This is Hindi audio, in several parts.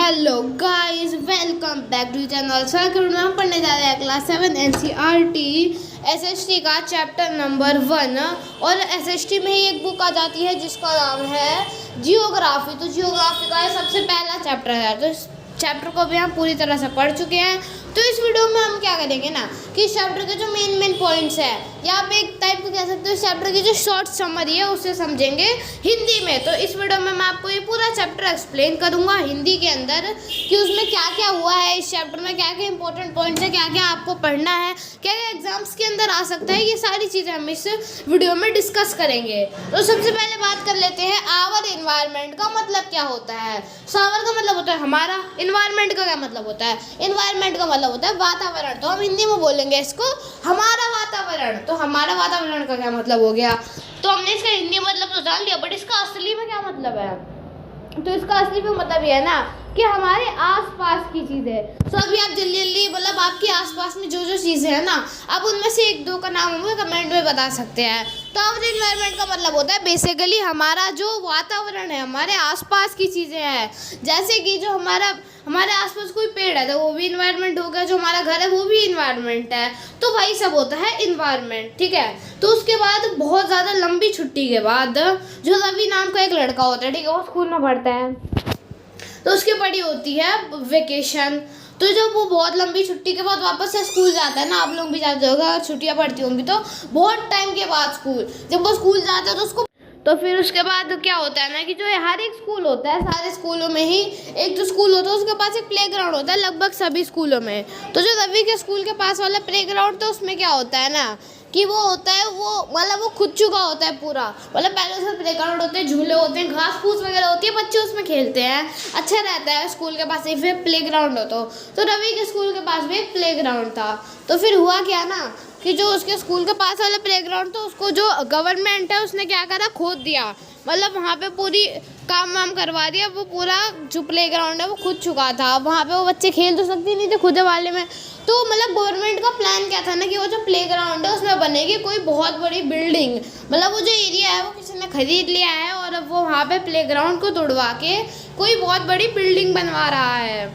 Hello guys, welcome back to channel. Sir हम पढ़ने जा रहे हैं क्लास 7 NCERT SST का चैप्टर नंबर 1। और SST में ही एक बुक आ जाती है जिसका नाम है जियोग्राफी। तो जियोग्राफी का सबसे पहला चैप्टर है। तो इस चैप्टर को भी हम पूरी तरह से पढ़ चुके हैं। तो इस वीडियो में हम क्या करेंगे ना कि इस चैप्टर के जो मेन पॉइंट्स है, या आप एक टाइप को कह सकते हो इस चैप्टर की जो शॉर्ट समरी है उसे समझेंगे हिंदी में। तो इस वीडियो में मैं आपको ये पूरा चैप्टर एक्सप्लेन करूंगा हिंदी के अंदर कि उसमें क्या क्या हुआ है, इस चैप्टर में क्या क्या इंपॉर्टेंट पॉइंट्स है, क्या क्या आपको पढ़ना है, क्या क्या एग्जाम्स के अंदर आ सकता है। ये सारी चीज़ें हम इस वीडियो में डिस्कस करेंगे। तो सबसे पहले बात कर लेते हैं आवर इन्वायरमेंट का मतलब क्या होता है। सावर का मतलब होता है हमारा, इन्वायरमेंट का क्या मतलब होता है, इन्वायरमेंट का मतलब होता है वातावरण। तो हम हिंदी में बोलेंगे इसको हमारा वातावरण। तो हमारा वातावरण का क्या मतलब हो गया, तो हमने इसका हिंदी मतलब तो जान लिया, बट इसका असली में क्या मतलब है। तो इसका असली में मतलब ये है ना कि हमारे आसपास की चीज़ें। तो अभी आप जल्दी मतलब आपके आसपास में जो जो चीज़ें हैं ना, आप उनमें से एक दो का नाम हमें कमेंट में बता सकते हैं। तो आवर इन्वायरमेंट का मतलब होता है बेसिकली हमारा जो वातावरण है, हमारे आसपास की चीज़ें हैं। जैसे कि जो हमारे आसपास कोई पेड़ है तो वो भी इन्वायरमेंट हो गया, जो हमारा घर है वो भी इन्वायरमेंट है। तो वही सब होता है इन्वायरमेंट, ठीक है। तो उसके बाद बहुत ज़्यादा लंबी छुट्टी के बाद जो रवि नाम का एक लड़का होता है, ठीक है, वो स्कूल में पढ़ता है, तो उसकी पढ़ी होती है वेकेशन। तो जब वो बहुत लंबी छुट्टी के बाद वापस से स्कूल जाता है ना, आप लोग भी जाते होंगे, अगर छुट्टियाँ पड़ती होंगी तो बहुत टाइम के बाद स्कूल, जब वो स्कूल जाता है तो उसको तो फिर उसके बाद क्या होता है ना कि जो हर एक स्कूल होता है, सारे स्कूलों में ही एक जो स्कूल होता है उसके पास एक प्लेग्राउंड होता है, लगभग सभी स्कूलों में। तो जो रवि के स्कूल के पास वाला प्लेग्राउंड, तो उसमें क्या होता है ना कि वो होता है वो मतलब वो खुद चुका होता है पूरा। मतलब पहले उसमें प्लेग्राउंड होते हैं, झूले होते हैं, घास फूस वगैरह होती है, बच्चे उसमें खेलते हैं, अच्छा रहता है। स्कूल के पास एक फिर प्लेग्राउंड हो तो रवि के स्कूल के पास भी एक प्लेग्राउंड था। तो फिर हुआ क्या ना कि जो उसके स्कूल के पास वाला प्लेग्राउंड, तो उसको जो गवर्नमेंट है उसने क्या करा, खोद दिया। मतलब वहाँ पे पूरी काम वाम करवा दिया। वो पूरा जो प्लेग्राउंड है वो खुद चुका था, वहाँ पे वो बच्चे खेल तो सकते नहीं थे खुद वाले में। तो मतलब गवर्नमेंट का प्लान क्या था ना कि वो जो प्लेग्राउंड है उसमें बनेगी कोई बहुत बड़ी बिल्डिंग। मतलब वो जो एरिया है वो किसी ने खरीद लिया है और अब वो वहाँ पे प्लेग्राउंड को तोड़वा के कोई बहुत बड़ी बिल्डिंग बनवा रहा है।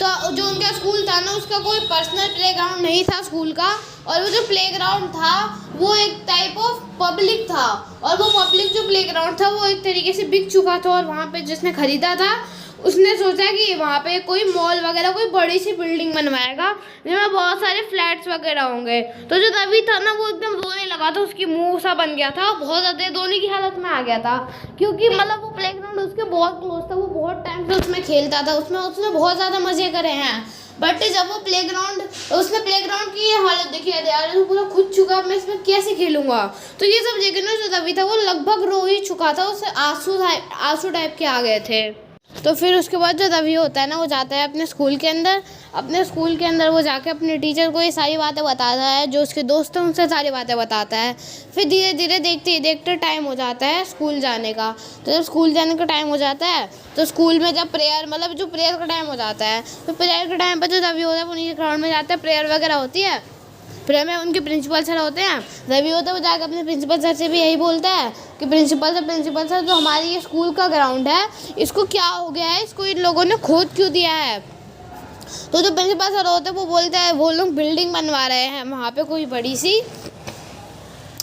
तो जो उनका स्कूल था ना उसका कोई पर्सनल प्लेग्राउंड नहीं था स्कूल का, और वो जो प्लेग्राउंड था वो एक टाइप ऑफ पब्लिक था। और वो पब्लिक जो प्लेग्राउंड था वो एक तरीके से बिक चुका था, और वहाँ पे जिसने खरीदा था उसने सोचा कि वहाँ पे कोई मॉल वगैरह कोई बड़ी सी बिल्डिंग बनवाएगा जिसमें बहुत सारे फ्लैट्स वगैरह होंगे। तो जो रवि था ना वो एकदम रोने लगा था, उसकी मुंह सा बन गया था, बहुत ज़्यादा रोने की हालत में आ गया था, क्योंकि मतलब वो प्लेग्राउंड उसके बहुत क्लोज था, वो बहुत टाइम से उसमें खेलता था, उसने बहुत ज़्यादा मज़े करे हैं। बट जब वो उसने प्लेग्राउंड की ये हालत देखी है, यार वो पूरा खुद चुका, मैं इसमें कैसे खेलूंगा। तो ये सब जगह ना जो रवि था वो लगभग रो ही चुका था, उससे आंसू टाइप के आ गए थे। तो फिर उसके बाद जो रवि होता है ना वो जाता है अपने स्कूल के अंदर वो जाके अपने टीचर को ये सारी बातें बताता है, जो उसके दोस्त हैं उनसे सारी बातें बताता है। फिर धीरे धीरे देखते टाइम हो जाता है स्कूल जाने का। तो जब स्कूल जाने का टाइम हो जाता है तो स्कूल में जब प्रेयर का टाइम हो जाता है, तो प्रेयर के टाइम पर जो रवि होता है वो नीचे ग्राउंड में जाता है, प्रेयर वगैरह होती है। फिर में उनके प्रिंसिपल सर होते हैं, रवि होता है वो जाकर अपने प्रिंसिपल सर से भी यही बोलता है कि प्रिंसिपल सर जो हमारी ये स्कूल का ग्राउंड है इसको क्या हो गया है, इसको इन लोगों ने खोद क्यों दिया है। तो जो प्रिंसिपल सर होते हैं वो बोलते हैं वो लोग बिल्डिंग बनवा रहे हैं वहाँ पे कोई बड़ी सी,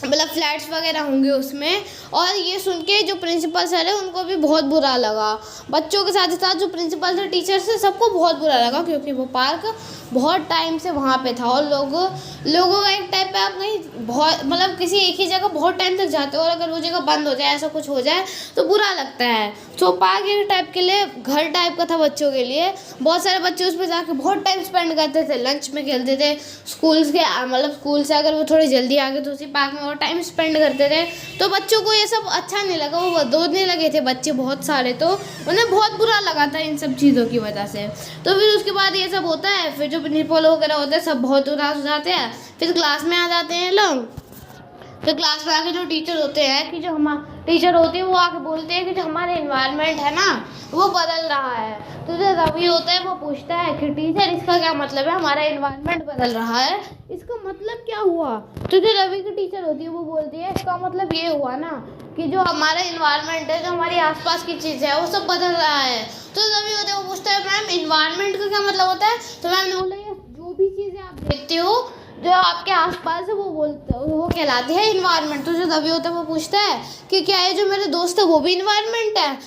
मतलब फ्लैट्स वगैरह होंगे उसमें। और ये सुन के जो प्रिंसिपल सर है उनको भी बहुत बुरा लगा, बच्चों के साथ साथ जो प्रिंसिपल सर टीचर से सबको बहुत बुरा लगा, क्योंकि वो पार्क बहुत टाइम से वहाँ पे था। और लोगों का एक टाइप पे आप कहीं बहुत मतलब किसी एक ही जगह बहुत टाइम तक जाते हो और अगर वो जगह बंद हो जाए, ऐसा कुछ हो जाए तो बुरा लगता है। तो पार्क एक टाइप के लिए घर टाइप का था बच्चों के लिए। बहुत सारे बच्चे उस पर जाके बहुत टाइम स्पेंड करते थे, लंच में खेलते थे, स्कूल से अगर वो थोड़ी जल्दी आ गए तो उसी पार्क में वो टाइम स्पेंड करते थे। तो बच्चों को ये सब अच्छा नहीं लगा, वो रोने लगे थे बच्चे बहुत सारे, तो उन्हें बहुत बुरा लगा था इन सब चीज़ों की वजह से। तो फिर उसके बाद ये सब होता है, फिर जो प्रिंसिपल वगैरह होते हैं सब बहुत उदास हो जाते हैं। फिर क्लास में आ जाते हैं लोग। फिर क्लास में आके जो टीचर होते हैं कि जो हमारे टीचर होते हैं वो आके बोलते हैं कि जो हमारे इन्वायरमेंट है ना वो बदल रहा है। तो जो रवि होता है वो पूछता है कि टीचर इसका क्या मतलब है, हमारा इन्वायरमेंट बदल रहा है, इसका मतलब क्या हुआ। तो जो रवि की टीचर होती है वो बोलती है इसका मतलब ये हुआ ना कि जो हमारा इन्वायरमेंट है, जो हमारी आसपास की चीज़ है वो सब बदल रहा है। तो रवि होता है वो पूछता है इन्वायरमेंट का क्या मतलब होता है? तो मैम ने बोला ये जो भी चीज़ें आप देखते हो जो आपके आसपास है वो कहलाते हैं इन्वायरमेंट। तो जो दबी होता है वो पूछता है कि क्या ये जो मेरे दोस्त है वो भी इन्वायरमेंट है?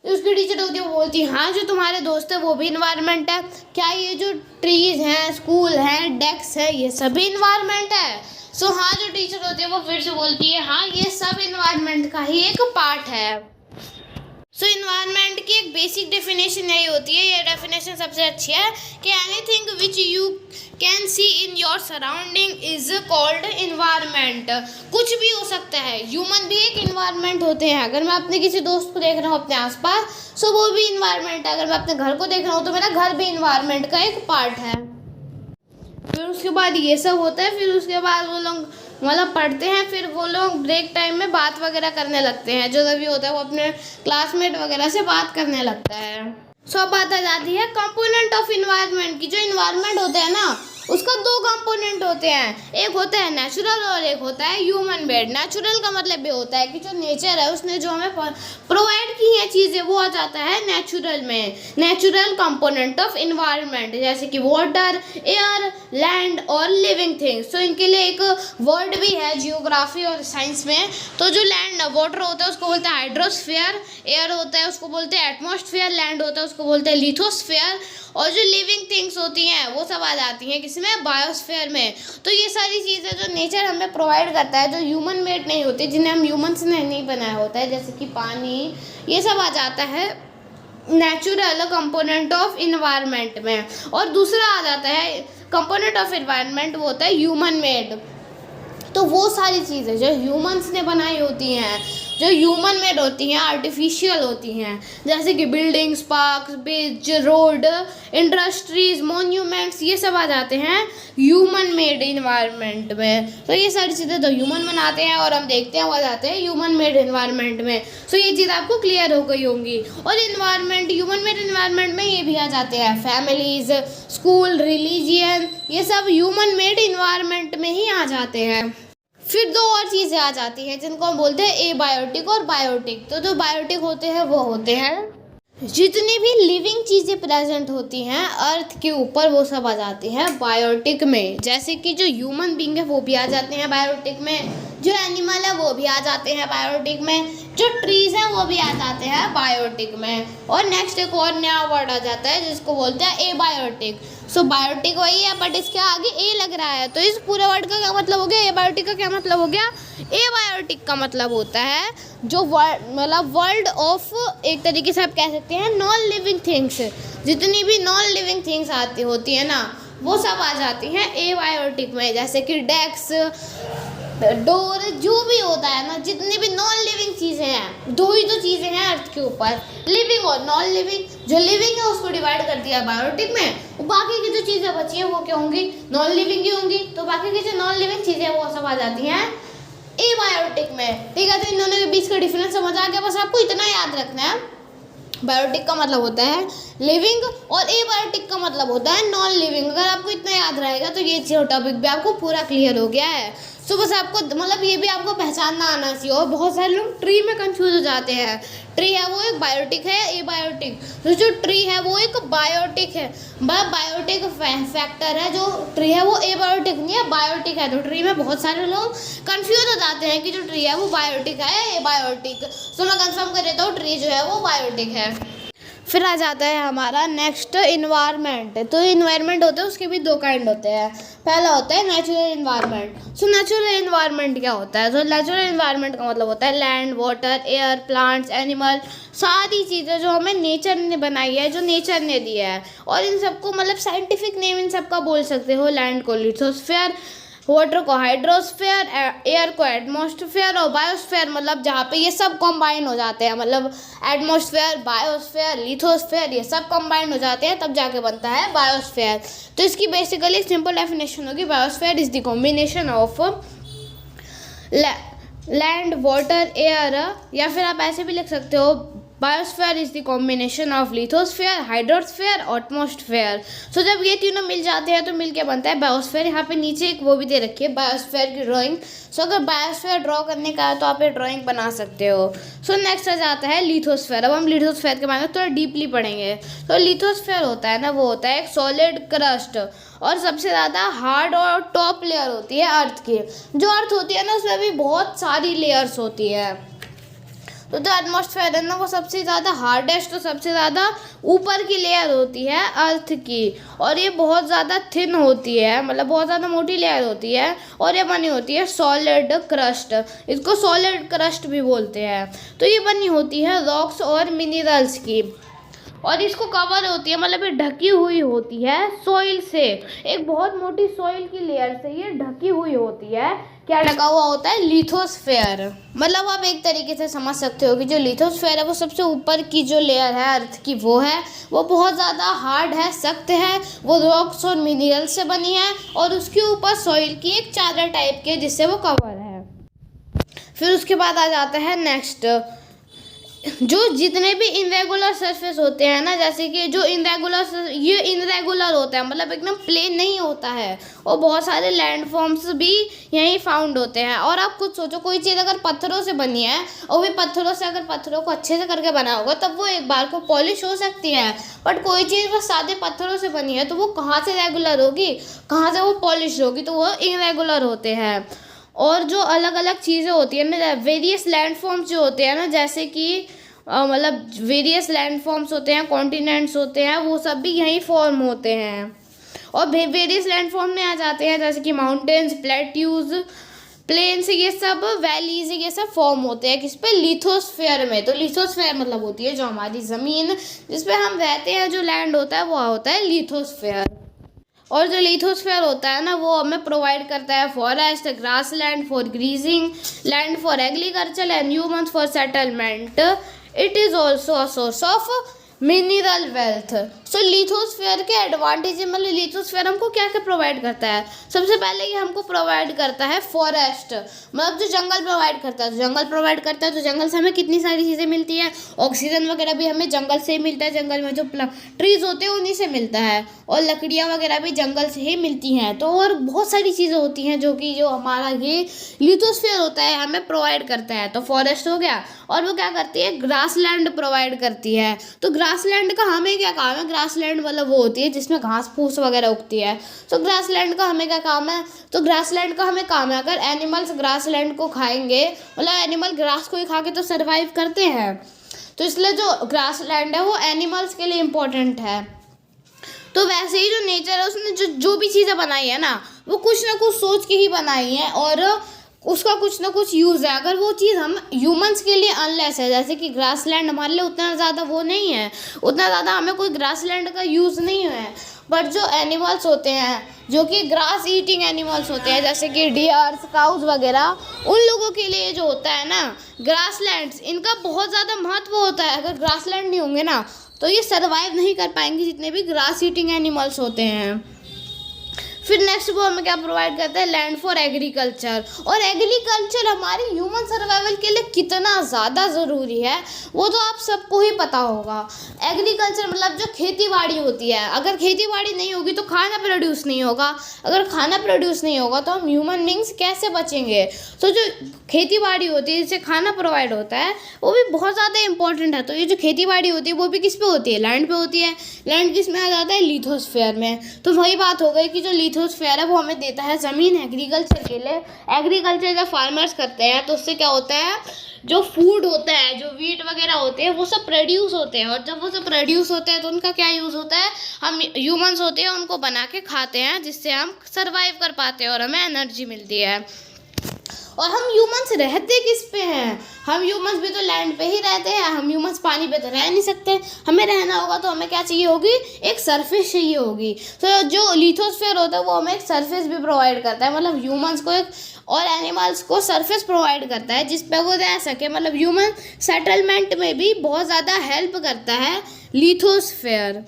उसकी टीचर होती है वो बोलती है हाँ जो तुम्हारे दोस्त है वो भी इन्वायरमेंट है। क्या ये जो ट्रीज हैं, स्कूल हैं, डेस्क है, ये सभी इन्वायरमेंट है? सो हाँ जो टीचर होती है वो फिर से बोलती है हाँ ये सब इन्वायरमेंट का ही एक पार्ट है। सो इन्वायरमेंट की एक बेसिक डेफिनेशन यही होती है, ये डेफिनेशन सबसे अच्छी है कि anything which you can see in your surrounding is called environment. कुछ भी हो सकता है, ह्यूमन भी एक इन्वायरमेंट होते हैं। अगर मैं अपने किसी दोस्त को देख रहा हूँ अपने आसपास सो वो भी इन्वायरमेंट है। अगर मैं अपने घर को देख रहा हूँ तो मेरा घर भी इन्वायरमेंट का एक पार्ट है। फिर उसके बाद ये सब होता है, फिर उसके बाद वो लोग मतलब पढ़ते हैं, फिर वो लोग ब्रेक टाइम में बात वगैरह करने लगते हैं। जो तभी होता है वो अपने क्लासमेट वगैरह से बात करने लगता है। सो अब बात आ जाती है कंपोनेंट ऑफ इन्वायरमेंट की। जो इन्वायरमेंट होता है ना उसका दो कंपोनेंट होते हैं, एक होता है नेचुरल और एक होता है ह्यूमन मेड। नेचुरल का मतलब ये होता है कि जो नेचर है उसने जो हमें प्रोवाइड की है चीज़ें वो आ जाता है नेचुरल में। नेचुरल कंपोनेंट ऑफ इन्वायरमेंट जैसे कि वाटर, एयर, लैंड और लिविंग थिंग्स। तो इनके लिए एक वर्ड भी है जियोग्राफी और साइंस में। तो जो लैंड वाटर होता है उसको बोलते हैं हाइड्रोस्फीयर, एयर होता है उसको बोलते हैं एटमॉस्फेयर, लैंड होता है उसको बोलते हैं लिथोस्फीयर, और जो लिविंग थिंग्स होती हैं वो सब आ जाती हैं किसमें? बायोस्फीयर में। तो ये सारी चीज़ें जो नेचर हमें प्रोवाइड करता है, जो ह्यूमन मेड नहीं होती, जिन्हें हम ह्यूमन्स ने नहीं बनाया होता है, जैसे कि पानी, ये सब आ जाता है नेचुरल कंपोनेंट ऑफ इन्वायरमेंट में। और दूसरा आ जाता है कंपोनेंट ऑफ इन्वायरमेंट, वो होता है ह्यूमन मेड। तो वो सारी चीज़ें जो ह्यूमन्स ने बनाई होती हैं, जो ह्यूमन मेड होती हैं, आर्टिफिशियल होती हैं, जैसे कि buildings, parks, bridge, road, industries, monuments, ये सब आ जाते हैं ह्यूमन मेड इन्वायरमेंट में। तो ये सारी चीज़ें तो ह्यूमन बनाते हैं और हम देखते हैं वो आ जाते हैं ह्यूमन मेड इन्वायरमेंट में। सो ये चीज़ आपको क्लियर हो गई होंगी। और इन्वायरमेंट, ह्यूमन मेड इन्वायरमेंट में ये भी आ जाते हैं फैमिलीज, स्कूल, रिलीजियन, ये सब ह्यूमन मेड इन्वायरमेंट में ही आ जाते हैं। फिर दो और चीज़ें आ जाती हैं जिनको हम बोलते हैं एबायोटिक और बायोटिक। तो जो बायोटिक होते हैं वो होते हैं जितनी भी लिविंग चीज़ें प्रेजेंट होती हैं अर्थ के ऊपर वो सब आ जाती हैं बायोटिक में। जैसे कि जो ह्यूमन बींग है वो भी आ जाते हैं बायोटिक में, जो एनिमल है वो भी आ जाते हैं बायोटिक में, जो ट्रीज़ हैं वो भी आ जाते हैं बायोटिक में। और नेक्स्ट एक और नया वर्ड आ जाता है जिसको बोलते हैं एबायोटिक। सो बायोटिक वही है बट इसके आगे ए लग रहा है। तो इस पूरे वर्ड का क्या मतलब हो गया? एबायोटिक का क्या मतलब हो गया? एबायोटिक का मतलब होता है जो मतलब वर्ल्ड ऑफ, एक तरीके से आप कह सकते हैं नॉन लिविंग थिंग्स। जितनी भी नॉन लिविंग थिंग्स आती होती है ना वो सब आ जाती हैं एबायोटिक में। जैसे कि डेस्क, डोर, जो भी होता है ना, जितनी भी नॉन लिविंग चीज़ें हैं, दो ही तो चीज़ें हैं अर्थ के ऊपर, लिविंग और नॉन लिविंग। जो लिविंग है उसको डिवाइड कर दिया बायोटिक में, बाकी की जो चीज़ें बची हैं वो क्या होंगी? नॉन लिविंग ही होंगी। तो बाकी की जो नॉन लिविंग चीज़ें वो सब आ जाती हैं एबायोटिक में। ठीक है, तो इन दोनों के बीच का डिफरेंस समझ आ गया। बस आपको इतना याद रखना है, बायोटिक का मतलब होता है लिविंग और एबायोटिक का मतलब होता है नॉन लिविंग। अगर आपको इतना याद रहेगा तो ये टॉपिक भी आपको पूरा क्लियर हो गया है। सो बस आपको मतलब ये भी आपको पहचानना आना चाहिए। और बहुत सारे लोग ट्री में कंफ्यूज हो जाते हैं। ट्री है वो एक बायोटिक है, एबायोटिक। तो जो ट्री है वो एक बायोटिक है, बायोटिक फैक्टर है। जो ट्री है वो एबायोटिक नहीं है, बायोटिक है। तो ट्री में बहुत सारे लोग कंफ्यूज हो जाते हैं कि जो ट्री है वो बायोटिक है, एबायोटिक। सो मैं कंफर्म कर देता हूँ, ट्री जो है वो बायोटिक है। फिर आ जाता है हमारा नेक्स्ट इन्वायरमेंट। तो इन्वायरमेंट होते हैं उसके भी दो काइंड होते हैं। पहला होता है natural environment. So natural environment क्या होता है? तो नेचुरल इन्वायरमेंट का मतलब होता है land, water, air, plants, animal, सारी चीज़ें जो हमें नेचर ने बनाई है, जो नेचर ने दिया है। और इन सबको मतलब साइंटिफिक नेम इन सबका बोल सकते हो। लैंड को लिथोस्फीयर, वाटर को हाइड्रोस्फीयर, एयर को एटमॉस्फेयर, और बायोस्फीयर मतलब जहाँ पे ये सब कंबाइन हो जाते हैं, मतलब एटमॉस्फेयर, बायोस्फीयर, लिथोस्फीयर, ये सब कंबाइन हो जाते हैं तब जाके बनता है बायोस्फीयर। तो इसकी बेसिकली सिंपल डेफिनेशन होगी, biosphere is the combination of land, water, air, या फिर आप ऐसे भी लिख सकते हो biosphere is the combination of lithosphere, hydrosphere, atmosphere. So जब ये तीनों मिल जाते हैं तो मिल के बनता है बायोस्फीयर। यहाँ पे नीचे एक वो भी दे रखी है बायोस्फीयर की ड्राइंग। सो अगर बायोस्फीयर ड्रॉ करने का है तो आप ये ड्राइंग बना सकते हो। सो नेक्स्ट आ जाता है लिथोस्फीयर। अब हम लिथोस्फीयर के बारे में थोड़ा डीपली पढ़ेंगे। तो लिथोस्फीयर होता है ना, वो होता है एक सॉलिड क्रस्ट और सबसे ज़्यादा हार्ड और टॉप लेयर होती है अर्थ की। जो अर्थ होती है ना उसमें भी बहुत सारी लेयर्स होती है। तो जो एटमॉस्फेयर है ना वो सबसे ज़्यादा हार्डेस्ट, तो सबसे ज़्यादा ऊपर की लेयर होती है अर्थ की, और ये बहुत ज़्यादा थिन होती है, मतलब बहुत ज़्यादा मोटी लेयर होती है, और ये बनी होती है सॉलिड क्रस्ट। इसको सॉलिड क्रस्ट भी बोलते हैं। तो ये बनी होती है रॉक्स और मिनरल्स की, और इसको कवर होती है, मतलब ये ढकी हुई होती है सॉइल से। एक बहुत मोटी सॉइल की लेयर से ये ढकी हुई होती है। क्या ढका हुआ होता है? लिथोस्फेयर। मतलब आप एक तरीके से समझ सकते हो कि जो लिथोस्फेयर है वो सबसे ऊपर की जो लेयर है अर्थ की, वो बहुत ज़्यादा हार्ड है, सख्त है। वो रॉक्स और मिनरल से बनी है, और उसके ऊपर सॉइल की एक चादर टाइप की है जिससे वो कवर है। फिर उसके बाद आ जाता है नेक्स्ट, जो जितने भी इनरेगुलर सरफेस होते हैं ना, जैसे कि जो ये इनरेगुलर होता है, मतलब एकदम प्लेन नहीं होता है, और बहुत सारे लैंड फॉर्म्स भी यहीं फाउंड होते हैं। और आप खुद सोचो, कोई चीज़ अगर पत्थरों से बनी है, और भी पत्थरों से अगर पत्थरों को अच्छे से करके बना होगा तब वो एक बार को पॉलिश हो सकती है। बट कोई चीज़ बस सादे पत्थरों से बनी है तो वो कहाँ से रेगुलर होगी, कहाँ से वो पॉलिश होगी? तो वो इनरेगुलर होते हैं। और जो अलग अलग चीज़ें होती है ना, वेरियस लैंड फॉर्म्स जो होते हैं ना, जैसे कि मतलब वेरियस लैंड फॉर्म्स होते हैं, कॉन्टिनेंट्स होते हैं, वो सब भी यहीं फॉर्म होते हैं। और वेरियस लैंड फॉर्म में आ जाते हैं जैसे कि माउंटेन्स, प्लेट्यूज, प्लेन्स, ये सब वैलीज, ये सब फॉर्म होते हैं किस पे? लिथोस्फेयर में। तो लिथोस्फेयर मतलब होती है जो हमारी ज़मीन जिस पे हम रहते हैं, जो लैंड होता है वो होता है लिथोस्फेयर। और जो लिथोस्फेयर होता है ना वो हमें प्रोवाइड करता है forest, grass land for greasing, land for agriculture and humans for settlement. It is also a source of mineral wealth. So lithosphere के एडवांटेज, मतलब लिथोस्फेयर हमको क्या क्या प्रोवाइड करता है? सबसे पहले ये हमको प्रोवाइड करता है फॉरेस्ट, मतलब जो जंगल प्रोवाइड करता है। तो जंगल प्रोवाइड करता है तो जंगल से हमें कितनी सारी चीज़ें मिलती है, ऑक्सीजन वगैरह भी हमें जंगल से ही मिलता है। जंगल में जो ट्रीज होते हैं उन्हीं से मिलता है, और लकड़ियाँ वगैरह भी जंगल से ही मिलती हैं। तो और बहुत सारी चीज़ें होती हैं जो हमारा ये लिथोस्फेयर होता है हमें प्रोवाइड करता है। तो फॉरेस्ट हो गया, और वो क्या करती है? ग्रास लैंड प्रोवाइड करती है। तो ग्रास लैंड का हमें क्या काम है? ग्रास लैंड मतलब वो होती है जिसमें घास फूस वगैरह उगती है। तो ग्रास लैंड का हमें क्या काम है? तो ग्रास लैंड का हमें काम है, अगर एनिमल्स ग्रास लैंड को खाएंगे, मतलब एनिमल ग्रास को ही खा के तो सर्वाइव करते हैं, तो इसलिए जो ग्रास लैंड है वो एनिमल्स के लिए इम्पोर्टेंट है। तो वैसे ही जो नेचर है उसने जो भी चीज़ें बनाई है ना, वो कुछ ना कुछ सोच के ही बनाई है, और उसका कुछ ना कुछ यूज़ है। अगर वो चीज़ हम ह्यूमंस के लिए अनलेस है, जैसे कि ग्रास लैंड हमारे लिए उतना ज़्यादा वो नहीं है, उतना ज़्यादा हमें कोई ग्रास लैंड का यूज़ नहीं है। बट जो एनिमल्स होते हैं, जो कि ग्रास ईटिंग एनिमल्स होते हैं, जैसे कि डियर्स, काउज वगैरह, उन लोगों के लिए जो होता है ना ग्रास लैंड्स, इनका बहुत ज़्यादा महत्व होता है। अगर ग्रास लैंड नहीं होंगे ना तो ये सर्वाइव नहीं कर पाएंगे, जितने भी ग्रास ईटिंग एनिमल्स होते हैं। फिर नेक्स्ट वो हमें क्या प्रोवाइड करता है? Land for agriculture. और एग्रीकल्चर हमारी ह्यूमन सर्वाइवल के लिए कितना ज़्यादा ज़रूरी है वो तो आप सबको ही पता होगा। एग्रीकल्चर मतलब जो खेती बाड़ी होती है, अगर खेती बाड़ी नहीं होगी तो खाना प्रोड्यूस नहीं होगा, अगर खाना प्रोड्यूस नहीं होगा तो हम ह्यूमन बींग्स कैसे बचेंगे? तो जो खेती बाड़ी होती है जिससे खाना प्रोवाइड होता है वो भी बहुत ज़्यादा इंपॉर्टेंट है। तो ये जो खेती बाड़ी होती है वो भी किस पे होती है? लैंड पे होती है। लैंड किस में आ जाता है? लिथोस्फेयर में। तो वही बात हो गई कि जो लिथोस्फेयर है वो हमें देता है ज़मीन एग्रीकल्चर के लिए। एग्रीकल्चर जब फार्मर्स करते हैं तो उससे क्या होता है? जो फूड होता है, जो वीट वगैरह होते हैं, वो सब प्रोड्यूस होते हैं, और जब वो सब प्रोड्यूस होते हैं तो उनका क्या यूज़ होता है? हम ह्यूमंस होते हैं उनको बना के खाते हैं, जिससे हम सर्वाइव कर पाते हैं और हमें एनर्जी मिलती है। और हम ह्यूमंस रहते किस पे हैं? हम ह्यूमंस भी तो लैंड पे ही रहते हैं। हम ह्यूमंस पानी पे तो रह नहीं सकते। हमें रहना होगा तो हमें क्या चाहिए होगी? एक सरफेस चाहिए होगी। तो जो लिथोस्फेयर होता है वो हमें एक सरफेस भी प्रोवाइड करता है, मतलब ह्यूमंस को एक और एनिमल्स को सरफेस प्रोवाइड करता है जिस पे वो रह सके, मतलब ह्यूमन सेटलमेंट में भी बहुत ज़्यादा हेल्प करता है लिथोस्फेयर।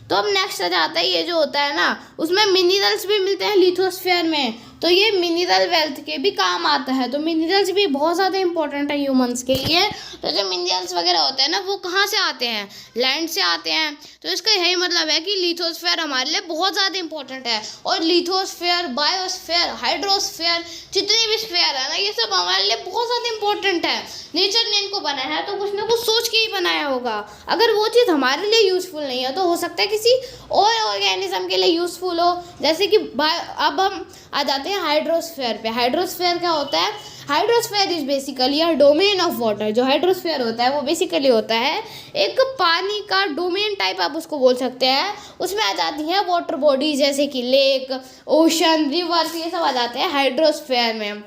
तो अब नेक्स्ट आ जाता है, ये जो होता है ना उसमें मिनरल्स भी मिलते हैं लिथोस्फेयर में। तो ये मिनरल वेल्थ के भी काम आता है। तो मिनरल्स भी बहुत ज़्यादा इंपॉर्टेंट है ह्यूमंस के लिए। तो जो मिनरल्स वगैरह होते हैं ना, वो कहाँ से आते हैं? लैंड से आते हैं। तो इसका यही मतलब है कि लिथोस्फीयर हमारे लिए बहुत ज़्यादा इंपॉर्टेंट है। और लिथोस्फीयर, बायोस्फीयर, हाइड्रोस्फीयर, जितनी भी स्फीयर है ना, ये सब हमारे लिए बहुत ज़्यादा इंपॉर्टेंट है। नेचर ने इनको बनाया है तो कुछ ना कुछ सोच के ही बनाया होगा। अगर वो चीज़ हमारे लिए यूज़फुल नहीं है तो हो सकता है किसी और ऑर्गेनिज्म के लिए यूज़फुल हो। जैसे कि अब हम आ जाते हैं हाइड्रोस्फीयर पे। हाइड्रोस्फीयर क्या होता है? Hydrosphere is basically a domain of water. जो हाइड्रोस्फीयर होता है वो बेसिकली होता है एक पानी का डोमेन टाइप, आप उसको बोल सकते हैं। उसमें आ जाती हैं वाटर बॉडीज जैसे कि लेक, ओशन, रिवर्स, ये सब आ जाते हैं हाइड्रोस्फीयर में।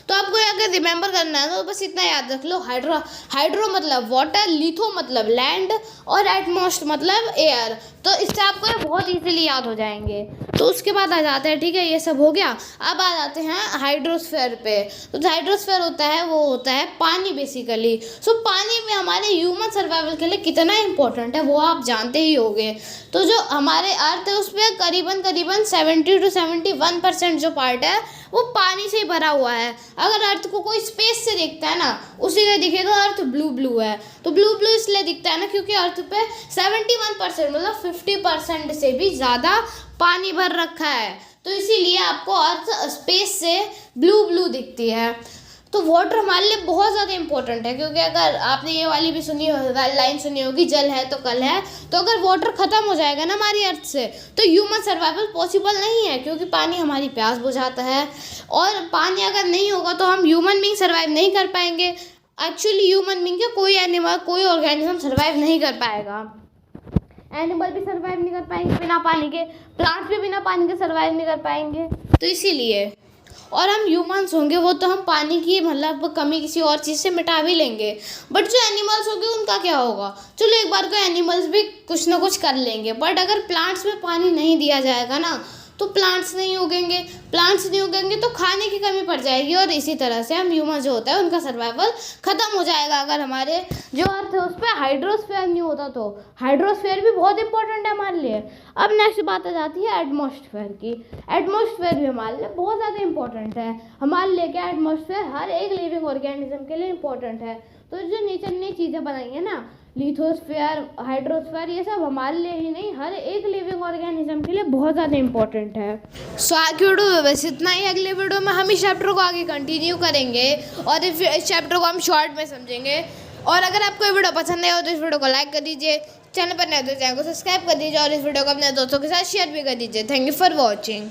तो आपको अगर रिमेंबर करना है तो बस इतना याद रख लो, हाइड्रो मतलब वाटर, लिथो मतलब लैंड, और एटमॉस्ट मतलब एयर। तो इससे आपको ये बहुत इजीली याद हो जाएंगे। तो उसके बाद आ जाते हैं, ठीक है, ये सब हो गया। अब आ जाते हैं हाइड्रोस्फीयर पे। तो हाइड्रोस्फीयर होता है वो होता है पानी बेसिकली। सो पानी में हमारे ह्यूमन सर्वाइवल के लिए कितना इंपॉर्टेंट है वो आप जानते ही होंगे। तो जो हमारे अर्थ है उस पर करीबन 70 to 71% जो पार्ट है वो पानी से ही भरा हुआ है। अगर अर्थ को कोई स्पेस से दिखता है ना, उसी का दिखेगा अर्थ ब्लू है। तो ब्लू इसलिए दिखता है ना क्योंकि अर्थ पे 71% मतलब 50% से भी ज़्यादा पानी भर रखा है। तो इसीलिए आपको अर्थ स्पेस से ब्लू दिखती है। तो वाटर हमारे लिए बहुत ज़्यादा इंपॉर्टेंट है, क्योंकि अगर आपने ये वाली भी लाइन सुनी होगी, जल है तो कल है। तो अगर वाटर ख़त्म हो जाएगा ना हमारी अर्थ से तो ह्यूमन सर्वाइवल पॉसिबल नहीं है, क्योंकि पानी हमारी प्यास बुझाता है। और पानी अगर नहीं होगा तो हम ह्यूमन बीइंग सर्वाइव नहीं कर पाएंगे। एक्चुअली ह्यूमन बीइंग क्या, कोई एनिमल, कोई ऑर्गेनिज्म सर्वाइव नहीं कर पाएगा। एनिमल भी सर्वाइव नहीं कर पाएंगे बिना पानी के, प्लांट्स भी बिना पानी के सर्वाइव नहीं कर पाएंगे। तो इसीलिए, और हम ह्यूमंस होंगे वो तो हम पानी की मतलब कमी किसी और चीज़ से मिटा भी लेंगे। बट जो एनिमल्स होंगे उनका क्या होगा? चलो एक बार को एनिमल्स भी कुछ ना कुछ कर लेंगे, बट अगर प्लांट्स में पानी नहीं दिया जाएगा ना तो प्लांट्स नहीं उगेंगे। प्लांट्स नहीं उगेंगे तो खाने की कमी पड़ जाएगी, और इसी तरह से हम ह्यूमन जो होता है उनका सर्वाइवल ख़त्म हो जाएगा। अगर हमारे जो अर्थ है उस पर हाइड्रोस्फीयर नहीं होता तो हाइड्रोस्फीयर भी बहुत इंपॉर्टेंट है हमारे लिए। अब नेक्स्ट बात आ जाती है एटमॉस्फेयर की। एटमॉस्फेयर भी हमारे लिए बहुत ज़्यादा इंपॉर्टेंट है। हमारे लिए क्या, एटमॉस्फेयर हर एक लिविंग ऑर्गेनिज्म के लिए इंपॉर्टेंट है। तो जो नेचर ने चीज़ें बनाई है ना, लिथोस्फीयर, हाइड्रोस्फीयर, ये सब हमारे लिए ही नहीं हर एक लिविंग ऑर्गेनिज्म के लिए बहुत ज़्यादा इंपॉर्टेंट है। सो आज की वीडियो बस इतना ही। अगले वीडियो में हम इस चैप्टर को आगे कंटिन्यू करेंगे और इस चैप्टर को हम शॉर्ट में समझेंगे। और अगर आपको ये वीडियो पसंद है तो इस वीडियो को लाइक कर दीजिए, चैनल पर नए तो चैनल को सब्सक्राइब कर दीजिए, और इस वीडियो को अपने दोस्तों के साथ शेयर भी कर दीजिए। Thank you for watching.